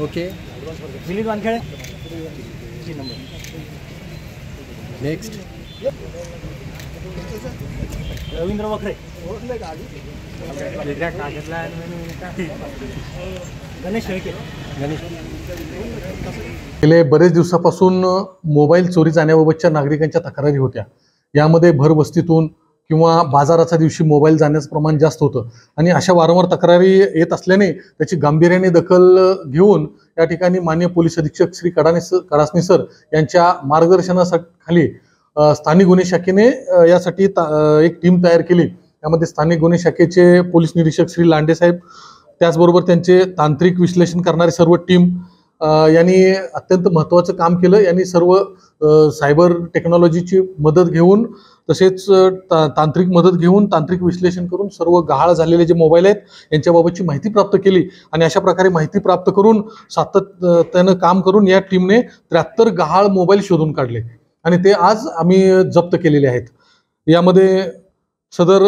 Okay Milind Wankhede 3 number next Ravindra Wakhare Ganesh Shelke Ganesh गेले बरेच दिवसापासून मोबाईल चोरी जाण्याबाबतच्या नागरिकांच्या तक्रारी होत्या। यामध्ये भरवस्तीतून किंवा बाजाराच्या दिवशी मोबाईल जाण्याचं प्रमाण जास्त होतं आणि अशा वारंवार तक्रारी येत असल्याने त्याची गांभीर्याने दखल घेऊन या ठिकाणी माननीय पोलीस अधीक्षक श्री कडासनी सर यांच्या मार्गदर्शनाखाली स्थानिक गुन्हे शाखेने यासाठी एक टीम तयार केली। यामध्ये स्थानिक गुन्हे शाखेचे पोलीस निरीक्षक श्री लांडे साहेब, त्याचबरोबर त्यांचे तांत्रिक विश्लेषण करणारी सर्व टीम यांनी अत्यंत महत्त्वाचं काम केलं। यांनी सर्व सायबर टेक्नॉलॉजीची मदत घेऊन तसेच तांत्रिक मदत घेऊन तांत्रिक विश्लेषण करून सर्व गहाळ झालेले जे मोबाईल आहेत यांच्याबाबतची माहिती प्राप्त केली आणि अशा प्रकारे माहिती प्राप्त करून सातत्यानं काम करून या टीमने 73 गहाळ मोबाईल शोधून काढले आणि ते आज आम्ही जप्त केलेले आहेत। यामध्ये सदर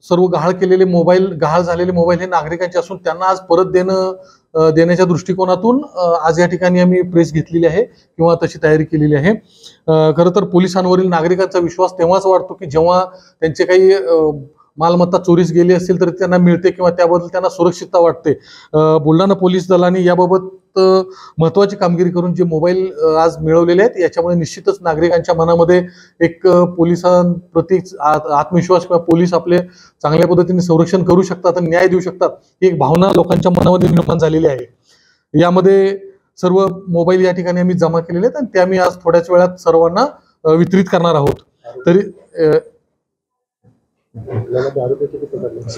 सर्व गहाळ झालेले मोबाईल हे नागरिकांचे असून त्यांना आज परत देण्याच्या दृष्टिकोनातून आज या ठिकाणी आम्ही प्रेस घेतलेली आहे किंवा तशी तयारी केलेली आहे। खरं तर पोलिसांवरील नागरिकांचा विश्वास तेव्हाच वाढतो की जेव्हा त्यांचे काही मालमत्ता चोरीस गेली असेल तर त्यांना मिळते किंवा त्याबद्दल त्यांना सुरक्षितता वाटते। बुलढाणा पोलीस दलाने याबाबत महत्त्वाची कामगिरी करून जे मोबाईल आज मिळवलेले आहेत याच्यामुळे निश्चितच नागरिकांच्या मनामध्ये एक पोलिसांप्रती आत्मविश्वास किंवा पोलीस आपले चांगल्या पद्धतीने संरक्षण करू शकतात आणि न्याय देऊ शकतात ही एक भावना लोकांच्या मनामध्ये निर्माण झालेली आहे। यामध्ये सर्व मोबाईल या ठिकाणी आम्ही जमा केलेले आहेत आणि ते आम्ही आज थोड्याच वेळात सर्वांना वितरित करणार आहोत। तरी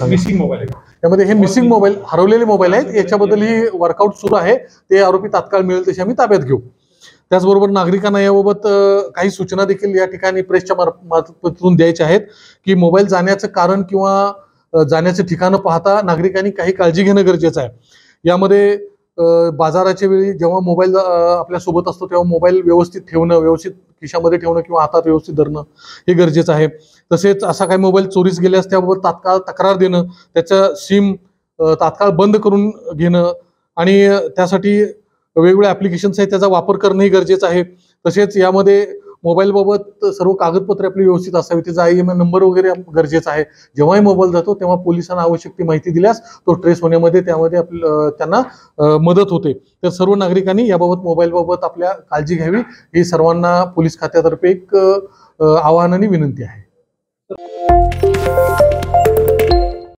मिसिंग मोबाईल यामध्ये हे मिसिंग मोबाईल हरवलेले मोबाईल आहेत, याच्याबद्दल ही वर्कआउट सुरू आहे। ते आरोपी तात्काळ मिळेल तसे आम्ही ताब्यात घेऊ। त्याचबरोबर नागरिकांना याबाबत काही सूचना देखील या ठिकाणी प्रेसच्या मार्फतून द्यायच्या आहेत की मोबाईल जाण्याचं कारण किंवा जाण्याचं ठिकाण पाहता नागरिकांनी काही काळजी घेणं गरजेचं आहे। यामध्ये बाजाराच्या वेळी जेव्हा मोबाईल आपल्या सोबत असतो तेव्हा मोबाईल व्यवस्थित ठेवणं, व्यवस्थित खिशामध्ये ठेवणं किंवा हातात व्यवस्थित धरणं हे गरजेचं आहे। तसेच असा काही मोबाईल चोरीस गेल्यास त्याबाबत तात्काळ तक्रार देणं, त्याचं सिम तात्काळ बंद करून घेणं आणि त्यासाठी वेगवेगळे ॲप्लिकेशन्स आहेत त्याचा वापर करणंही गरजेचं आहे। तसेच यामध्ये मोबाईलबाबत सर्व कागदपत्रे आपली व्यवस्थित असावी, त्याचा IMEI नंबर वगैरे गरजेचा आहे। जेव्हाही मोबाईल जातो तेव्हा पोलिसांना आवश्यक ती माहिती दिल्यास तो ट्रेस होण्यामध्ये त्यामध्ये त्यांना मदत होते। तर सर्व नागरिकांनी याबाबत मोबाईलबाबत आपल्या काळजी घ्यावी ही सर्वांना पोलीस खात्यातर्फे एक आवाहन आणि विनंती आहे।